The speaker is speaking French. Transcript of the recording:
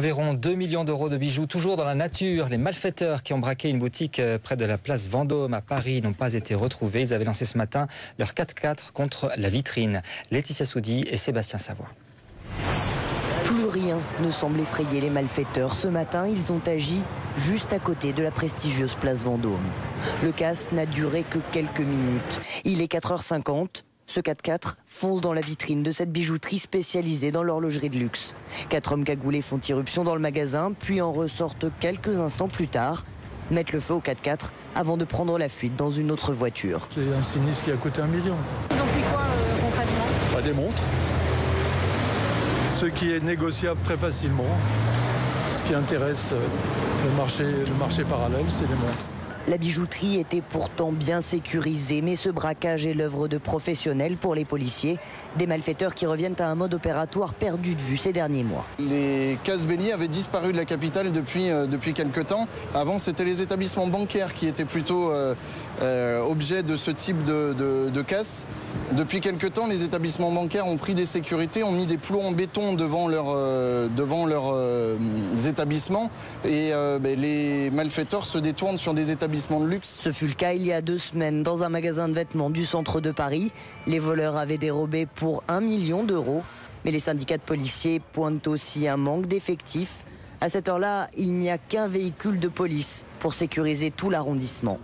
Environ 2 millions d'euros de bijoux, toujours dans la nature. Les malfaiteurs qui ont braqué une boutique près de la place Vendôme à Paris n'ont pas été retrouvés. Ils avaient lancé ce matin leur 4x4 contre la vitrine. Laetitia Soudi et Sébastien Savoie. Plus rien ne semble effrayer les malfaiteurs. Ce matin, ils ont agi juste à côté de la prestigieuse place Vendôme. Le casse n'a duré que quelques minutes. Il est 4h50. Ce 4x4 fonce dans la vitrine de cette bijouterie spécialisée dans l'horlogerie de luxe. 4 hommes cagoulés font irruption dans le magasin, puis en ressortent quelques instants plus tard, mettent le feu au 4x4 avant de prendre la fuite dans une autre voiture. C'est un sinistre qui a coûté 1 million. Ils ont pris quoi concrètement? Des montres. Ce qui est négociable très facilement. Ce qui intéresse le marché parallèle, c'est les montres. La bijouterie était pourtant bien sécurisée, mais ce braquage est l'œuvre de professionnels pour les policiers, des malfaiteurs qui reviennent à un mode opératoire perdu de vue ces derniers mois. Les casse béliers avaient disparu de la capitale depuis quelques temps. Avant, c'était les établissements bancaires qui étaient plutôt objet de ce type de casse. Depuis quelques temps, les établissements bancaires ont pris des sécurités, ont mis des plots en béton devant leurs établissements et les malfaiteurs se détournent sur des établissements de luxe. Ce fut le cas il y a 2 semaines dans un magasin de vêtements du centre de Paris. Les voleurs avaient dérobé pour 1 million d'euros. Mais les syndicats de policiers pointent aussi un manque d'effectifs. À cette heure-là, il n'y a qu'un véhicule de police pour sécuriser tout l'arrondissement.